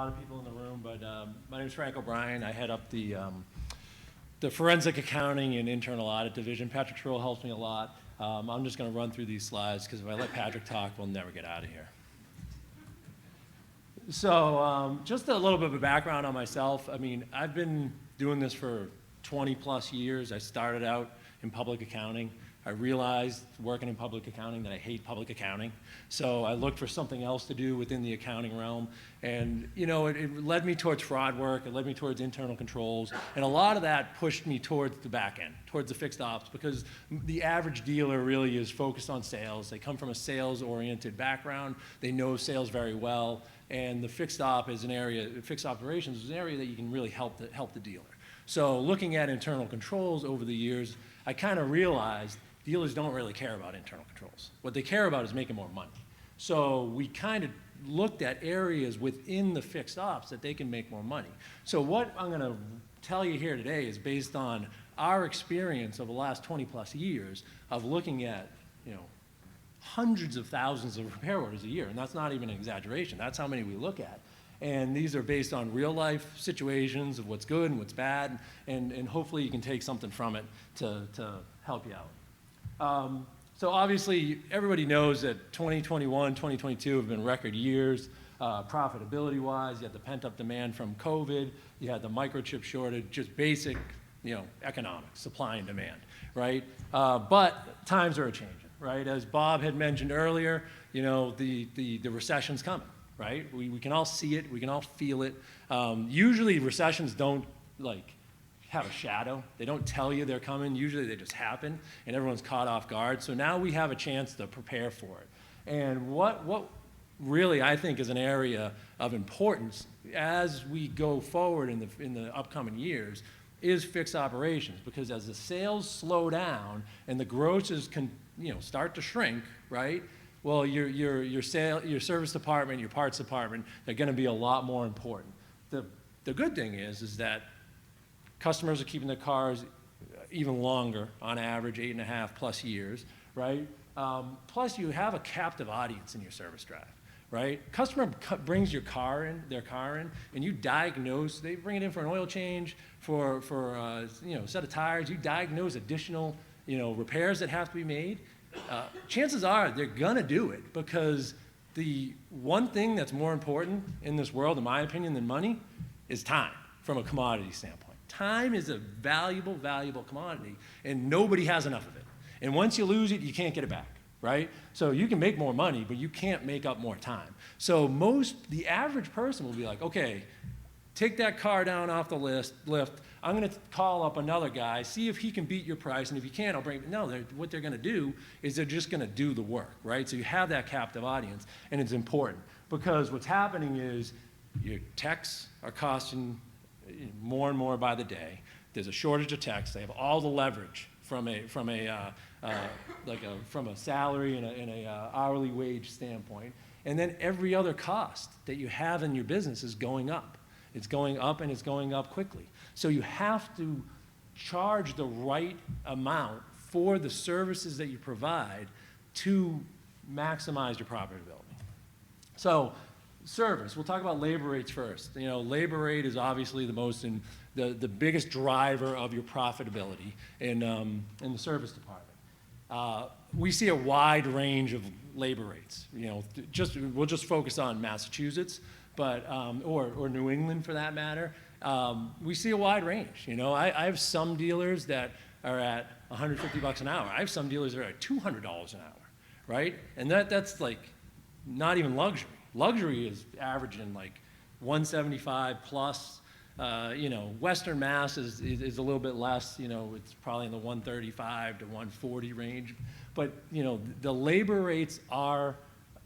lot of people in the room, but my name is Frank O'Brien. I head up the forensic accounting and internal audit division. Patrick Schroll helps me a lot. I'm just going to run through these slides because if I let Patrick talk, we'll never get out of here. So just a little bit of a background on myself. I mean, I've been doing this for 20 plus years. I started out in public accounting. I realized working in public accounting that I hate public accounting. So I looked for something else to do within the accounting realm. And you know, it led me towards fraud work, it led me towards internal controls, and a lot of that pushed me towards the back end, towards the fixed ops, because the average dealer really is focused on sales. They come from a sales-oriented background, they know sales very well, and the fixed op is an area, fixed operations is an area that you can really help the dealer. So looking at internal controls over the years, I kind of realized dealers don't really care about internal controls. What they care about is making more money. So we kind of looked at areas within the fixed ops that they can make more money. So what I'm going to tell you here today is based on our experience of the last 20 plus years of looking at, you know, hundreds of thousands of repair orders a year, and that's not even an exaggeration. That's how many we look at. And these are based on real life situations of what's good and what's bad, and hopefully you can take something from it to help you out. So obviously, everybody knows that 2021, 2022 have been record years, profitability-wise. You had the pent-up demand from COVID. You had the microchip shortage, just basic, you know, economics, supply and demand, right? But times are changing, right? As Bob had mentioned earlier, you know, the recession's coming, right? We can all see it. We can all feel it. Usually, recessions don't, like, have a shadow. They don't tell you they're coming. Usually they just happen and everyone's caught off guard. So now we have a chance to prepare for it. And what really I think is an area of importance as we go forward in the upcoming years is fixed operations, because as the sales slow down and the grosses can, you know, start to shrink, right? Well, your service department, your parts department, they're going to be a lot more important. The good thing is that customers are keeping their cars even longer, on average 8.5 plus years, right? Plus you have a captive audience in your service drive, right? Customer brings their car in, and you diagnose, they bring it in for an oil change, for you know, a set of tires, you diagnose additional, you know, repairs that have to be made. Chances are they're gonna do it, because the one thing that's more important in this world, in my opinion, than money is time from a commodity standpoint. Time is a valuable, valuable commodity, and nobody has enough of it. And once you lose it, you can't get it back, right? So you can make more money, but you can't make up more time. So the average person will be like, okay, take that car down off the lift. I'm gonna call up another guy, see if he can beat your price, and if he can't, I'll bring it. No, what they're gonna do is they're just gonna do the work, right? So you have that captive audience, and it's important, because what's happening is your techs are costing more and more by the day. There's a shortage of techs. They have all the leverage from a salary and a hourly wage standpoint. And then every other cost that you have in your business is going up. It's going up, and it's going up quickly. So you have to charge the right amount for the services that you provide to maximize your profitability. So service, we'll talk about labor rates first. You know, labor rate is obviously the biggest driver of your profitability in the service department. We see a wide range of labor rates. You know, we'll just focus on Massachusetts, but or New England for that matter. We see a wide range. You know, I have some dealers that are at $150 an hour. I have some dealers that are at $200 an hour, right? And that's like not even luxury. Luxury is averaging like 175 plus. You know, Western Mass is a little bit less. You know, it's probably in the 135 to 140 range. But you know, the labor rates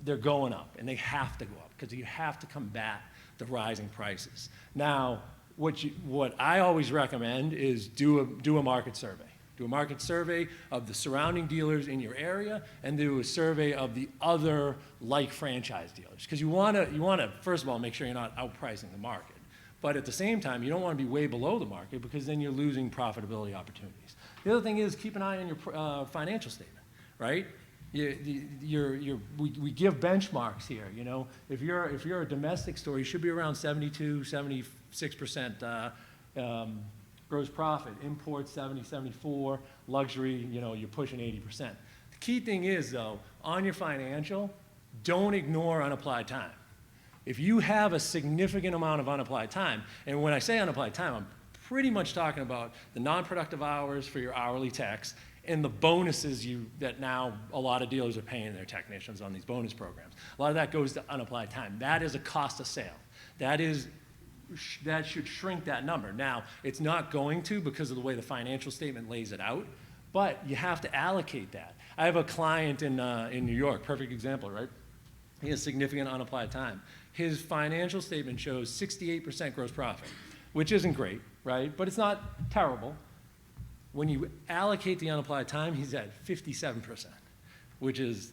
they're going up, and they have to go up because you have to combat the rising prices. Now, what I always recommend is do a market survey. Do a market survey of the surrounding dealers in your area, and do a survey of the other like franchise dealers. Because you want to first of all make sure you're not outpricing the market, but at the same time you don't want to be way below the market, because then you're losing profitability opportunities. The other thing is keep an eye on your financial statement, right? we give benchmarks here, you know. If you're a domestic store, you should be around 72, 76% gross profit. Imports 70, 74. Luxury, you know, you're pushing 80%. The key thing is, though, on your financial, don't ignore unapplied time. If you have a significant amount of unapplied time, and when I say unapplied time, I'm pretty much talking about the non-productive hours for your hourly techs and the bonuses that now a lot of dealers are paying their technicians on these bonus programs. A lot of that goes to unapplied time. That is a cost of sale. That should shrink that number. Now, it's not going to because of the way the financial statement lays it out, but you have to allocate that. I have a client in New York, perfect example, right? He has significant unapplied time. His financial statement shows 68% gross profit, which isn't great, right? But it's not terrible. When you allocate the unapplied time, he's at 57%, which is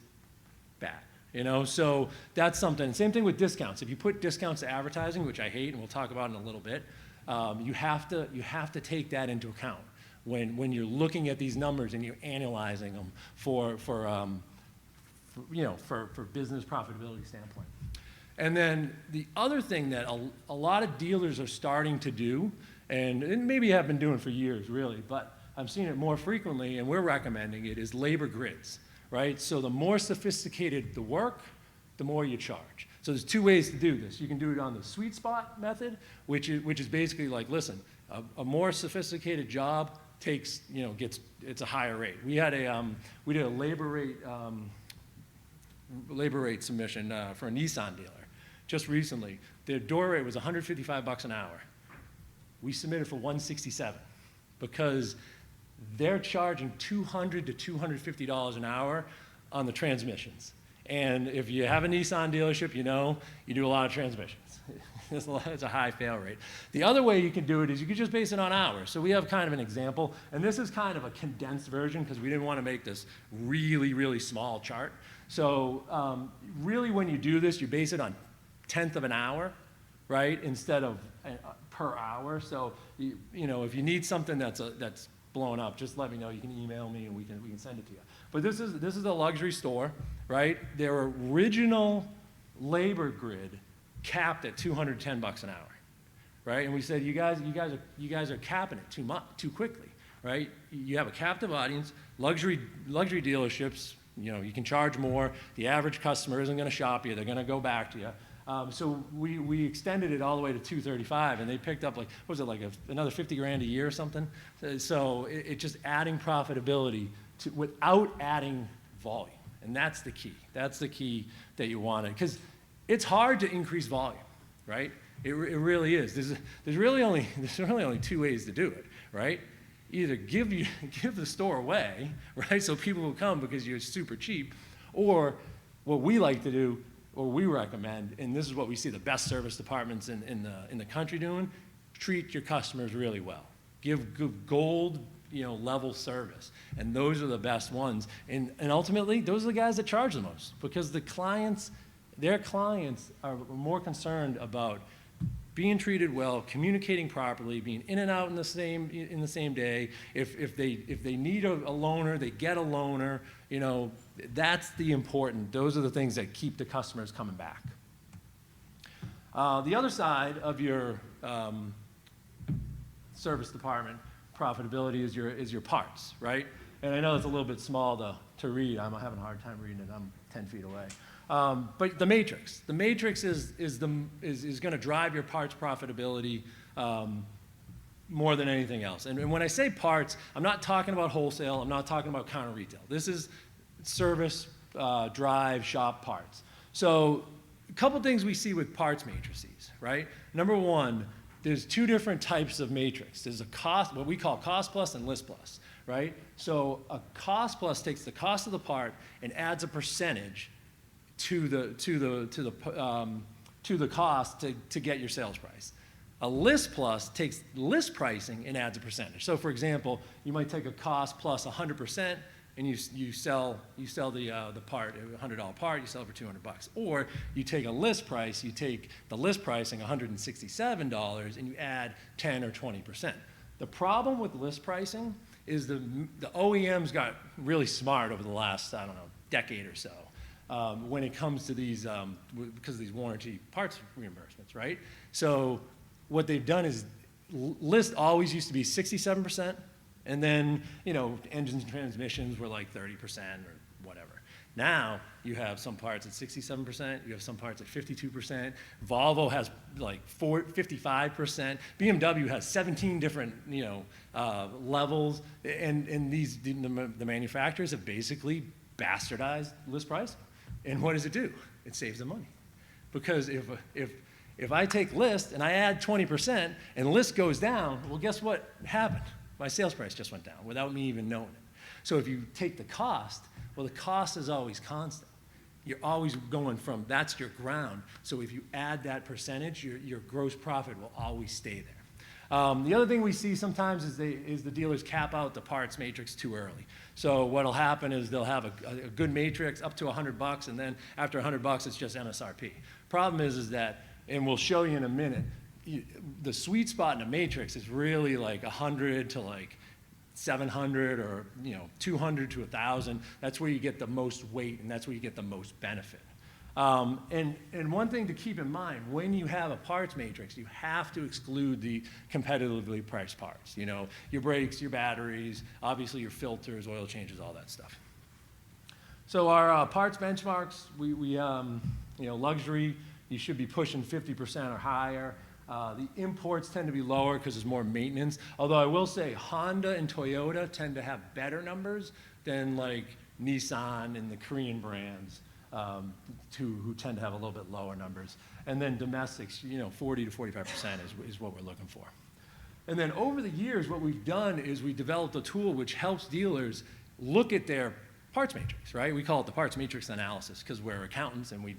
bad, you know? So that's something. Same thing with discounts. If you put discounts to advertising, which I hate, and we'll talk about in a little bit, you have to take that into account when you're looking at these numbers and you're analyzing them for business profitability standpoint. And then the other thing that a lot of dealers are starting to do, and maybe have been doing for years really, but I'm seeing it more frequently, and we're recommending it, is labor grids, right? So the more sophisticated the work, the more you charge. So there's two ways to do this. You can do it on the sweet spot method, which is basically like, listen, a more sophisticated job takes, it's a higher rate. We did a labor rate submission for a Nissan dealer just recently. Their door rate was $155 an hour. We submitted for $167 because they're charging $200 to $250 an hour on the transmissions. And if you have a Nissan dealership, you do a lot of transmissions. It's a high fail rate. The other way you can do it is you can just base it on hours. So we have kind of an example, and this is kind of a condensed version because we didn't want to make this really, really small chart. So really when you do this, you base it on tenth of an hour, right, instead of per hour. So if you need something that's blown up, just let me know. You can email me and we can send it to you. But this is a luxury store, right? Their original labor grid capped at $210 an hour, right? And we said, you guys are capping it too quickly, right? You have a captive audience. Luxury dealerships, you can charge more. The average customer isn't going to shop you. They're going to go back to you. So we extended it all the way to $235, and they picked up another $50,000 a year or something. So it's just adding profitability without adding volume, and that's the key. That's the key that you wanted, because it's hard to increase volume, right? It really is. There's really only two ways to do it, right? Either give the store away, right, so people will come because you're super cheap, or what we like to do, or we recommend, and this is what we see the best service departments in the country doing: treat your customers really well. Give gold level service, and those are the best ones. And ultimately, those are the guys that charge the most, because their clients are more concerned about being treated well, communicating properly, being in and out in the same day. If they need a loaner, they get a loaner. That's the important. Those are the things that keep the customers coming back. The other side of your service department profitability is your parts, right? And I know it's a little bit small to read. I'm having a hard time reading it. I'm 10 feet away. But the matrix is going to drive your parts profitability more than anything else. And when I say parts, I'm not talking about wholesale. I'm not talking about counter retail. This is service, drive, shop parts. So a couple things we see with parts matrices, right? Number one, there's two different types of matrix. There's what we call cost plus and list plus, right? So a cost plus takes the cost of the part and adds a percentage to the cost to get your sales price. A list plus takes list pricing and adds a percentage. So for example, you might take a cost plus 100%, and you sell the part, a $100 part, you sell it for $200. Or you take a list price, you take the list pricing, $167, and you add 10 or 20%. The problem with list pricing is the OEMs got really smart over the last, decade or so when it comes to these, because of these warranty parts reimbursements, right? So what they've done is list always used to be 67%, and then, you know, engines and transmissions were like 30% or whatever. Now, you have some parts at 67%, you have some parts at 52%, Volvo has like 55%, BMW has 17 different, you know, levels, and these, the manufacturers have basically bastardized list price. And what does it do? It saves them money. Because if I take list and I add 20% and list goes down, well, guess what happened? My sales price just went down without me even knowing it. So if you take the cost, well, the cost is always constant. You're always going from, that's your ground. So if you add that percentage, your gross profit will always stay there. The other thing we see sometimes is the dealers cap out the parts matrix too early. So what'll happen is they'll have a good matrix up to $100, and then after $100, it's just MSRP. Problem is that, and we'll show you in a minute, the sweet spot in a matrix is really like 100 to like 700 or, you know, 200 to 1,000. That's where you get the most weight, and that's where you get the most benefit. And one thing to keep in mind, when you have a parts matrix, you have to exclude the competitively priced parts. You know, your brakes, your batteries, obviously your filters, oil changes, all that stuff. So our parts benchmarks, you know, luxury, you should be pushing 50% or higher. The imports tend to be lower because there's more maintenance. Although I will say Honda and Toyota tend to have better numbers than like Nissan and the Korean brands, who tend to have a little bit lower numbers. And then domestics, you know, 40 to 45% is what we're looking for. And then over the years, what we've done is we developed a tool which helps dealers look at their parts matrix, right? We call it the parts matrix analysis because we're accountants and we're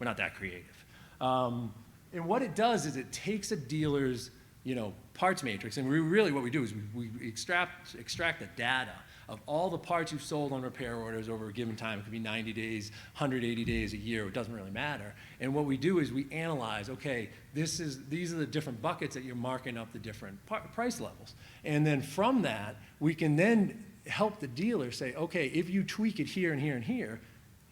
not that creative. And what it does is it takes a dealer's, you know, parts matrix, and what we do is we extract the data of all the parts you've sold on repair orders over a given time. It could be 90 days, 180 days, a year, it doesn't really matter. And what we do is we analyze, okay, these are the different buckets that you're marking up the different price levels. And then from that, we can then help the dealer say, okay, if you tweak it here and here and here,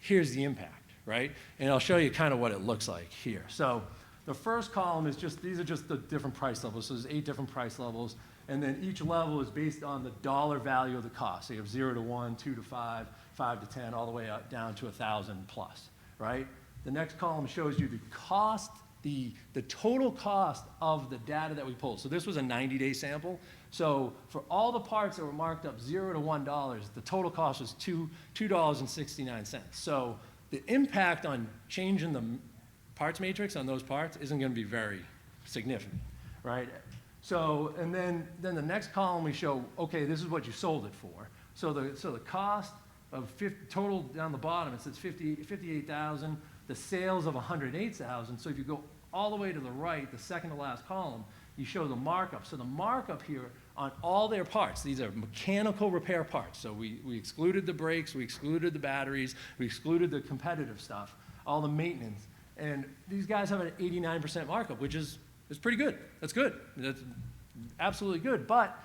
here's the impact, right? And I'll show you kind of what it looks like here. So the first column is these are just the different price levels. So there's 8 different price levels. And then each level is based on the dollar value of the cost. So you have 0 to 1, 2 to 5, 5 to 10, all the way up down to 1,000 plus, right? The next column shows you the cost, the total cost of the data that we pulled. So this was a 90-day sample. So for all the parts that were marked up 0 to $1, the total cost was $2.69. So the impact on changing the parts matrix on those parts isn't going to be very significant, right? So, and then the next column we show, okay, this is what you sold it for. So the cost of total down the bottom, it says 58,000, the sales of 108,000. So if you go all the way to the right, the second to last column, you show the markup. So the markup here on all their parts, these are mechanical repair parts. So we excluded the brakes, we excluded the batteries, we excluded the competitive stuff, all the maintenance. And these guys have an 89% markup, which is pretty good. That's good. That's absolutely good. But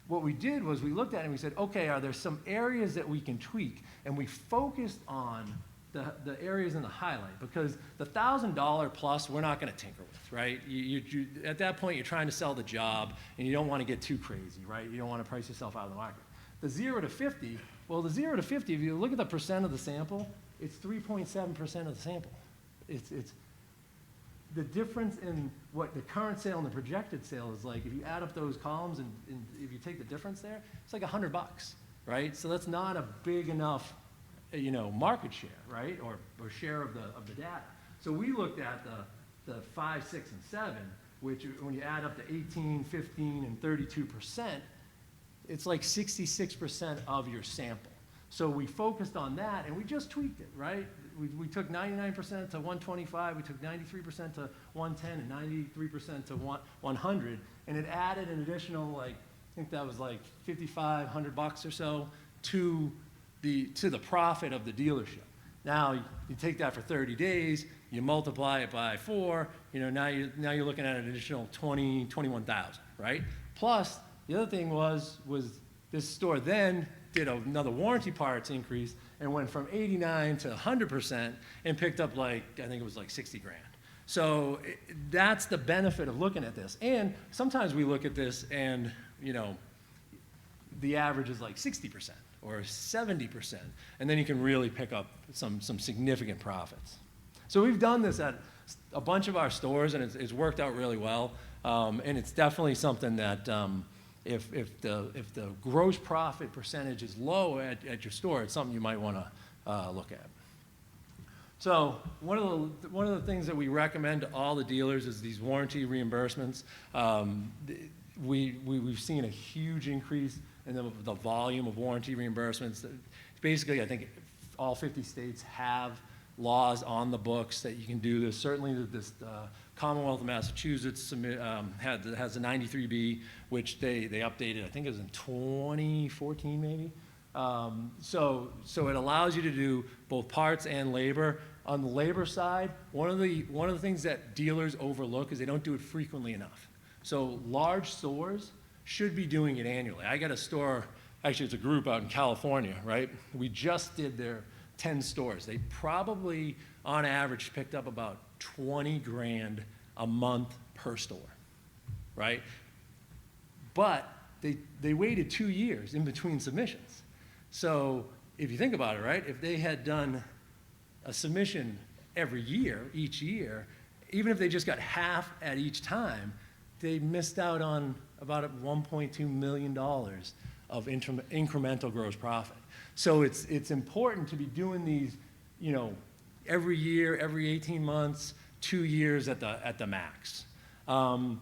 what we did was we looked at it and we said, okay, are there some areas that we can tweak? And we focused on the areas in the highlight, because the $1,000 plus we're not going to tinker with, right? You at that point, you're trying to sell the job, and you don't want to get too crazy, right? You don't want to price yourself out of the market. The 0 to 50, well, the 0 to 50, if you look at the percent of the sample, it's 3.7% of the sample. It's the difference in what the current sale and the projected sale is like. If you add up those columns and if you take the difference there, it's like $100, right? So that's not a big enough, you know, market share, right, or share of the data. So we looked at the 5, 6, and 7, which when you add up to 18, 15, and 32%, it's like 66% of your sample. So we focused on that, and we just tweaked it, right? We took 99% to 125, we took 93% to 110, and 93% to 100, and it added an additional, like, I think that was like $5,500 or so to the profit of the dealership. Now you take that for 30 days, you multiply it by 4, you know, now you're looking at an additional 21,000, right? Plus the other thing was this store then did another warranty parts increase and went from 89 to 100% and picked up like, I think it was like 60 grand. So that's the benefit of looking at this. And sometimes we look at this and, you know, the average is like 60% or 70%, and then you can really pick up some significant profits. So we've done this at a bunch of our stores, and it's worked out really well. And it's definitely something that if the gross profit percentage is low at your store, it's something you might want to look at. So one of the things that we recommend to all the dealers is these warranty reimbursements. We've seen a huge increase in the volume of warranty reimbursements. Basically, I think all 50 states have laws on the books that you can do this. Certainly, this Commonwealth of Massachusetts has a 93B, which they updated. I think it was in 2014, maybe. So it allows you to do both parts and labor. On the labor side, one of the things that dealers overlook is they don't do it frequently enough. So large stores should be doing it annually. I got a store, actually it's a group out in California, right? We just did their 10 stores. They probably, on average, picked up about 20 grand a month per store, right? But they waited 2 years in between submissions. So if you think about it, right, if they had done a submission every year, each year, even if they just got half at each time, they missed out on about $1.2 million of incremental gross profit. So it's important to be doing these, you know, every year, every 18 months, 2 years at the max. And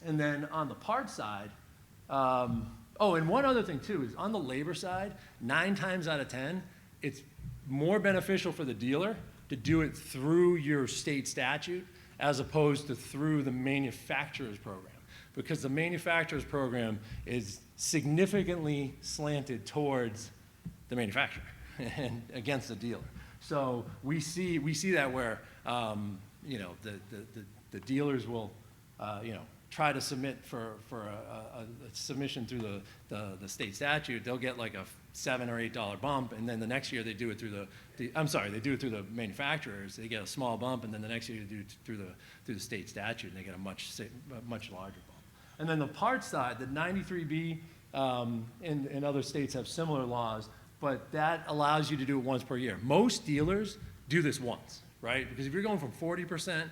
then on the parts side, oh, and one other thing too is on the labor side, 9 times out of 10, it's more beneficial for the dealer to do it through your state statute as opposed to through the manufacturer's program, because the manufacturer's program is significantly slanted towards the manufacturer and against the dealer. So we see that where you know, the dealers will you know, try to submit for a submission through the state statute. They'll get like a $7 or $8 bump, and then the next year they do it through they do it through the manufacturers. They get a small bump, and then the next year they do it through the state statute, and they get a much larger bump. And then the parts side, the 93B, and other states have similar laws, but that allows you to do it once per year. Most dealers do this once, right? Because if you're going from 40%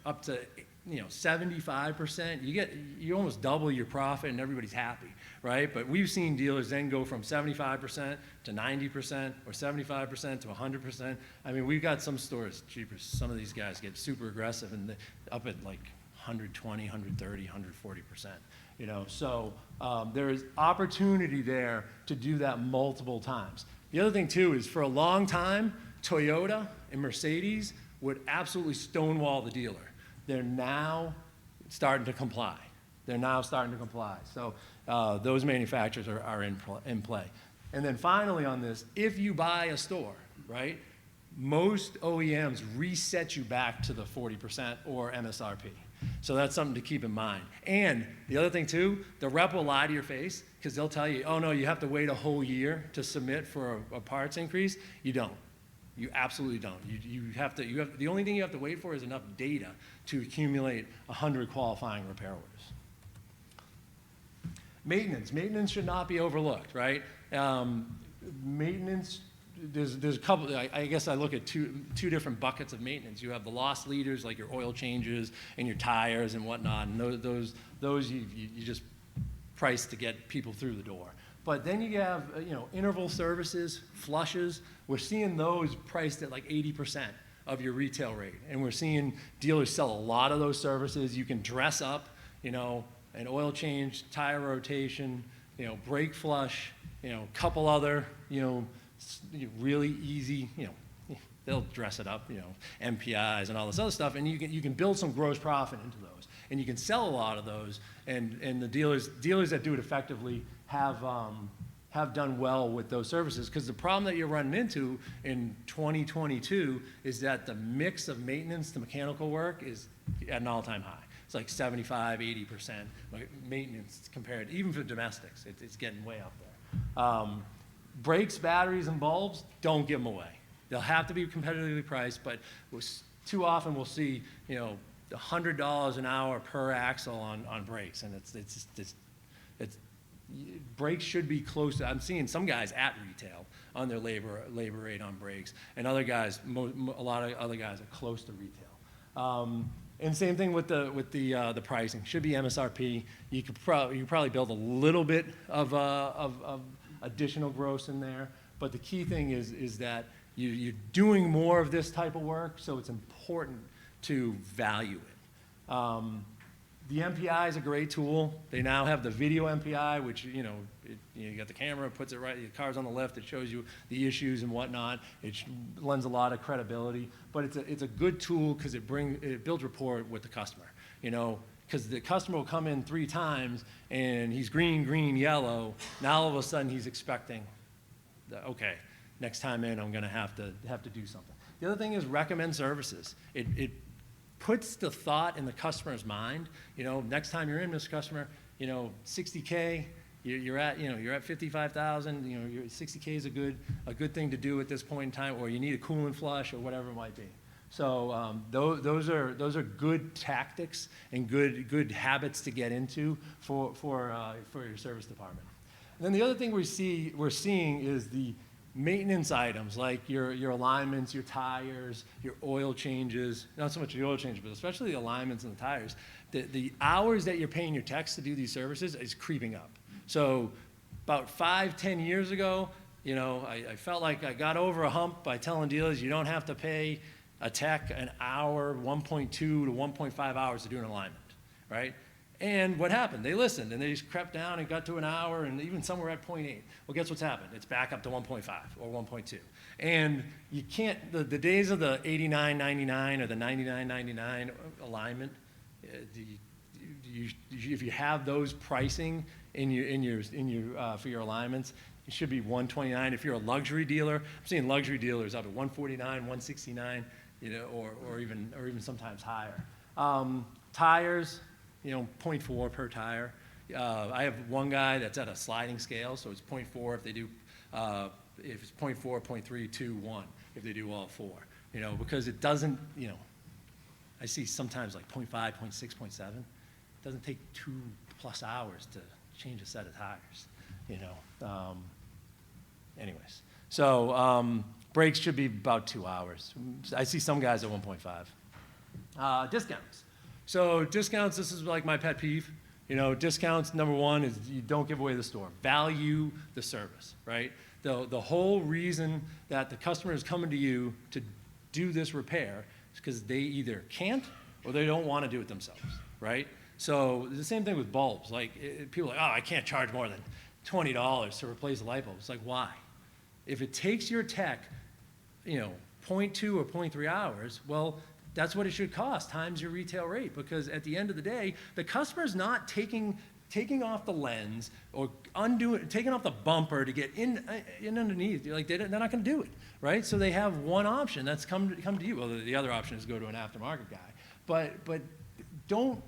up to 75%, you almost double your profit and everybody's happy, right? But we've seen dealers then go from 75% to 90% or 75% to 100%. I mean, we've got some stores, jeepers, some of these guys get super aggressive and up at like 120, 130, 140%. You know, so there is opportunity there to do that multiple times. The other thing too is for a long time, Toyota and Mercedes would absolutely stonewall the dealer. They're now starting to comply. So those manufacturers are in play. And then finally on this, if you buy a store, right, most OEMs reset you back to the 40% or MSRP. So that's something to keep in mind. And the other thing too, the rep will lie to your face because they'll tell you, oh no, you have to wait a whole year to submit for a parts increase. You don't. You absolutely don't. The only thing you have to wait for is enough data to accumulate 100 qualifying repair orders. Maintenance should not be overlooked, right? Maintenance, there's a couple, I guess I look at two different buckets of maintenance. You have the loss leaders, like your oil changes and your tires and whatnot, and those you just price to get people through the door. But then you have, interval services, flushes. We're seeing those priced at like 80% of your retail rate. And we're seeing dealers sell a lot of those services. You can dress up, an oil change, tire rotation, brake flush, couple other, really easy, they'll dress it up, MPIs and all this other stuff. And you can build some gross profit into those. And you can sell a lot of those. And the dealers that do it effectively have done well with those services, because the problem that you're running into in 2022 is that the mix of maintenance to mechanical work is at an all-time high. It's like 75, 80% maintenance compared, even for domestics, it's getting way up there. brakes, batteries, and bulbs, don't give them away. They'll have to be competitively priced, but too often we'll see, $100 an hour per axle on brakes, and it's brakes should be close to, I'm seeing some guys at retail on their labor rate on brakes, and other guys, a lot of other guys are close to retail. And same thing with the pricing. Should be MSRP. You could probably build a little bit of additional gross in there, but the key thing is that you're doing more of this type of work, so it's important to value it. The MPI is a great tool. They now have the video MPI, which, you got the camera, puts it right, the car's on the left, it shows you the issues and whatnot. It lends a lot of credibility, but it's a good tool because it builds rapport with the customer, because the customer will come in 3 times and he's green, green, yellow. Now all of a sudden he's expecting, okay, next time in I'm gonna have to do something. The other thing is recommend services. It puts the thought in the customer's mind. Next time you're in, this customer, $60K, you're at 55,000. 60K is a good thing to do at this point in time, or you need a coolant flush or whatever it might be. So those are good tactics and good habits to get into for your service department. And then the other thing we're seeing is the maintenance items like your alignments, your tires, your oil changes, not so much the oil changes, but especially the alignments and the tires. The hours that you're paying your techs to do these services is creeping up. So about 5-10 years ago, I felt like I got over a hump by telling dealers you don't have to pay a tech an hour, 1.2 to 1.5 hours to do an alignment, right? And what happened? They listened, and they just crept down and got to an hour, and even some were at 0.8. Well, guess what's happened? It's back up to 1.5 or 1.2. And you can't, the days of the $89.99 or the $99.99 alignment, if you have those pricing for your alignments, it should be $129. If you're a luxury dealer, I'm seeing luxury dealers up at $149, $169, or even sometimes higher. Tires, 0.4 per tire. I have one guy that's at a sliding scale, so it's 0.4 if they do, if it's 0.4, 0.3, 2, 1, if they do all 4. Because it doesn't, I see sometimes like 0.5, 0.6, 0.7. It doesn't take 2+ hours to change a set of tires, anyways. So brakes should be about 2 hours. I see some guys at 1.5. Discounts. So discounts, this is like my pet peeve. Discounts, number one, is you don't give away the store. Value the service, right? The whole reason that the customer is coming to you to do this repair is because they either can't or they don't want to do it themselves, right? So the same thing with bulbs. Like, people are like, oh, I can't charge more than $20 to replace a light bulb. It's like, why? If it takes your tech, 0.2 or 0.3 hours, well, that's what it should cost times your retail rate, because at the end of the day, the customer's not taking off the lens or taking off the bumper to get in underneath. Like, they're not going to do it, right? So they have one option, that's come to you. Well, the other option is go to an aftermarket guy, but don't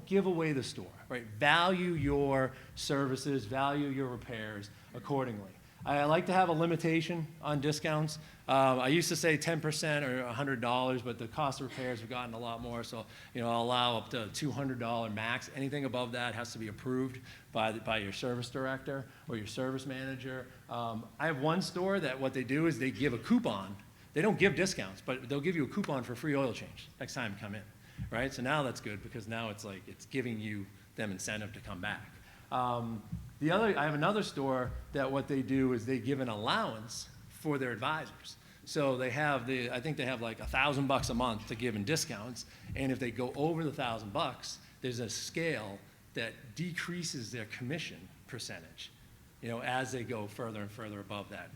give away the store, right? Value your services, value your repairs accordingly. I like to have a limitation on discounts. I used to say 10% or $100, but the cost of repairs have gotten a lot more. So, I'll allow up to $200 max. Anything above that has to be approved by your service director or your service manager. I have one store that what they do is they give a coupon. They don't give discounts, but they'll give you a coupon for free oil change next time you come in, right? So now that's good, because now it's giving them incentive to come back. I have another store that what they do is they give an allowance for their advisors. So I think they have like $1,000 a month to give in discounts, and if they go over the $1,000, there's a scale that decreases their commission percentage, as they go further and further above that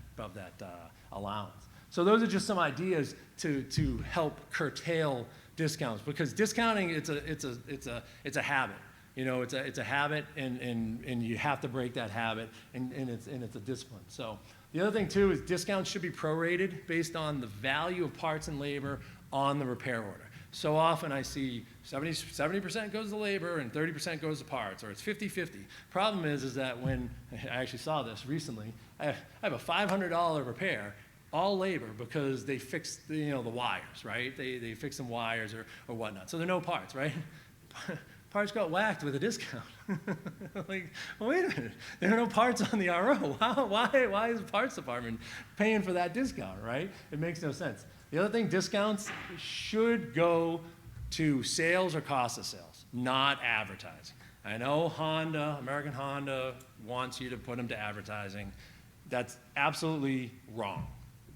allowance. So those are just some ideas to help curtail discounts, because discounting it's a habit. It's a habit, and you have to break that habit, and it's a discipline. So the other thing too is discounts should be prorated based on the value of parts and labor on the repair order. so often I see 70% goes to labor and 30% goes to parts, or it's 50-50. Problem is that when, I actually saw this recently, I have a $500 repair, all labor, because they fixed the wires, right? They fixed some wires or whatnot. So there are no parts, right? Parts got whacked with a discount. Like, well, wait a minute, there are no parts on the RO. Why is the parts department paying for that discount, right? It makes no sense. The other thing, discounts should go to sales or cost of sales, not advertising. I know American Honda wants you to put them to advertising. That's absolutely wrong.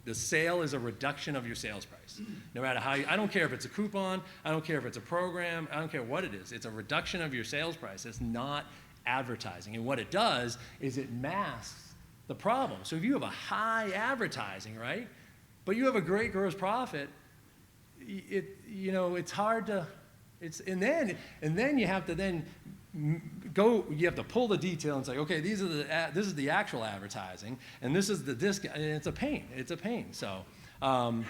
The sale is a reduction of your sales price. No matter how I don't care if it's a coupon, I don't care if it's a program, I don't care what it is. It's a reduction of your sales price. It's not advertising. And what it does is it masks the problem. So if you have a high advertising, right, but you have a great gross profit, it's hard to, and then you have to you have to pull the detail and say, okay, this is the actual advertising, and this is the discount, and it's a pain. So, and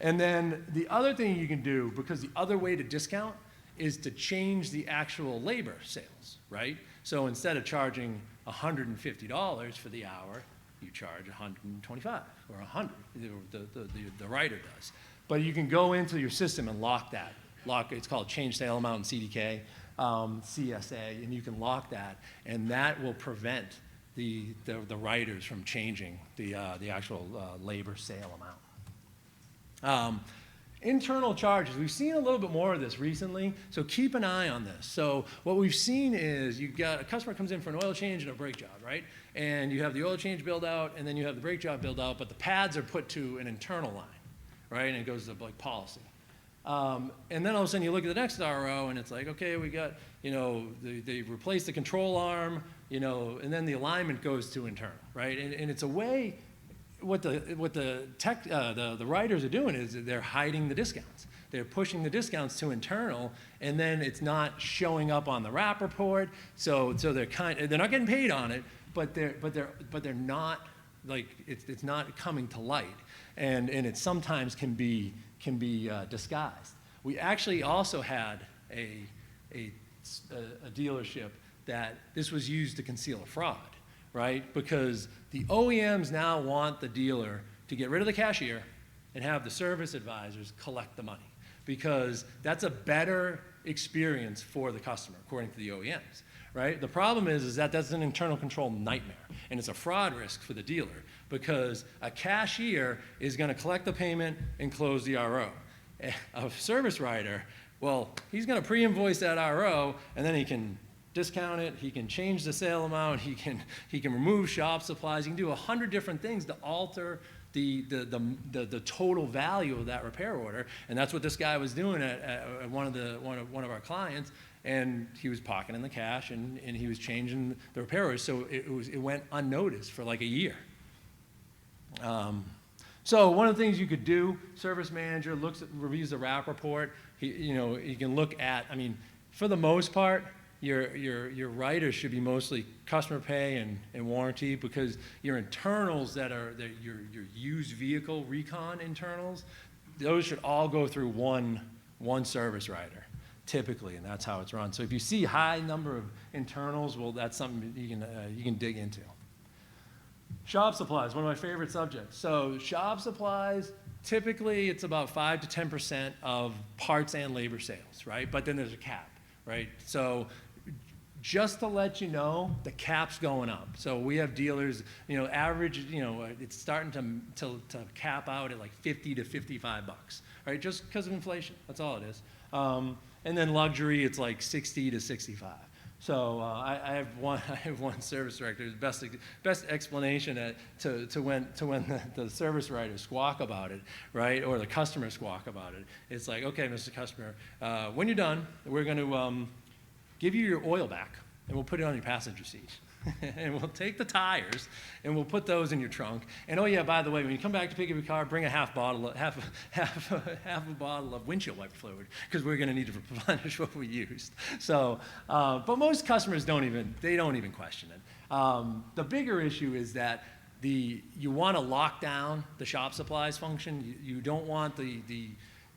then the other thing you can do, because the other way to discount is to change the actual labor sales, right? So instead of charging $150 for the hour, you charge $125 or $100, the writer does. But you can go into your system and lock that. It's called change sale amount in CDK. CSA, and you can lock that, and that will prevent the writers from changing the actual labor sale amount. Internal charges, we've seen a little bit more of this recently, so keep an eye on this. So what we've seen is you've got a customer comes in for an oil change and a brake job, right? And you have the oil change build out, and then you have the brake job build out, but the pads are put to an internal line, right? And it goes to like policy. And then all of a sudden you look at the next RO and it's like, okay, we got, they replaced the control arm, and then the alignment goes to internal, right? And it's a way, what the writers are doing is they're hiding the discounts. They're pushing the discounts to internal, and then it's not showing up on the wrap report. So they're not getting paid on it, but they're not, like, it's not coming to light, and it sometimes can be disguised. We actually also had a dealership that this was used to conceal a fraud, right? Because the OEMs now want the dealer to get rid of the cashier and have the service advisors collect the money, because that's a better experience for the customer, according to the OEMs, right? The problem is that that's an internal control nightmare, and it's a fraud risk for the dealer, because a cashier is going to collect the payment and close the RO. A service writer, well, he's going to pre-invoice that RO, and then he can discount it, he can change the sale amount, he can remove shop supplies, he can do 100 different things to alter the total value of that repair order. And that's what this guy was doing at one of our clients, and he was pocketing the cash, and he was changing the repair orders, so it went unnoticed for like a year. So one of the things you could do, service manager reviews the wrap report. You can look at, for the most part, your writers should be mostly customer pay and warranty, because your internals that are your used vehicle recon internals, those should all go through one service writer, typically, and that's how it's run. So if you see high number of internals, well, that's something you can dig into. Shop supplies, one of my favorite subjects. So shop supplies, typically it's about 5 to 10% of parts and labor sales, right? But then there's a cap, right? So just to let you know, the cap's going up. So we have dealers, average, it's starting to cap out at like 50 to 55 bucks, right? Just because of inflation, that's all it is. And then luxury, it's like 60 to 65. So I have one service director. Best explanation to when the service writers squawk about it, right, or the customers squawk about it. It's like, okay, Mr. Customer, when you're done, we're going to give you your oil back, and we'll put it on your passenger seat. And we'll take the tires, and we'll put those in your trunk. And oh yeah, by the way, when you come back to pick up your car, bring a half a bottle of windshield wiper fluid, because we're going to need to replenish what we used. So, but most customers don't even question it. The bigger issue is that you want to lock down the shop supplies function. You don't want the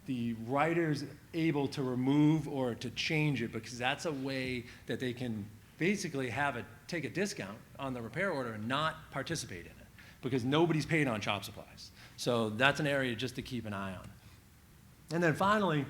the writer's able to remove or to change it, because that's a way that they can basically take a discount on the repair order and not participate in it, because nobody's paid on shop supplies. So that's an area just to keep an eye on. And then finally,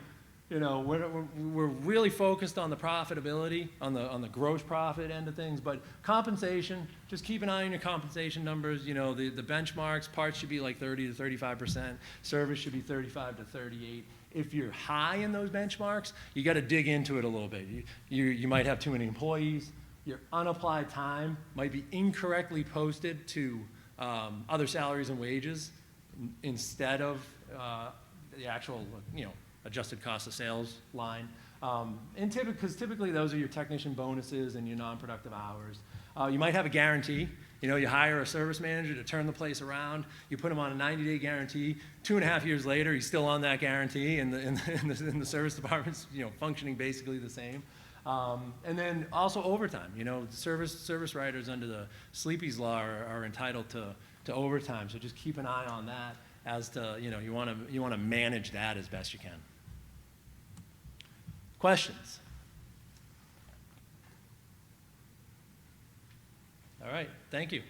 you know, we're really focused on the profitability, on the gross profit end of things, but compensation, just keep an eye on your compensation numbers. You know, the benchmarks, parts should be like 30 to 35%, service should be 35 to 38. If you're high in those benchmarks, you got to dig into it a little bit. You might have too many employees. Your unapplied time might be incorrectly posted to other salaries and wages instead of the actual, you know, adjusted cost of sales line. And because typically those are your technician bonuses and your non-productive hours. You might have a guarantee. You know, you hire a service manager to turn the place around. You put him on a 90-day guarantee. 2.5 years later, he's still on that guarantee, and the service department's, you know, functioning basically the same. And then also overtime. You know, service writers under the Sleepy's Law are entitled to overtime. So just keep an eye on that. As to, you know, you want to manage that as best you can. Questions? All right, thank you.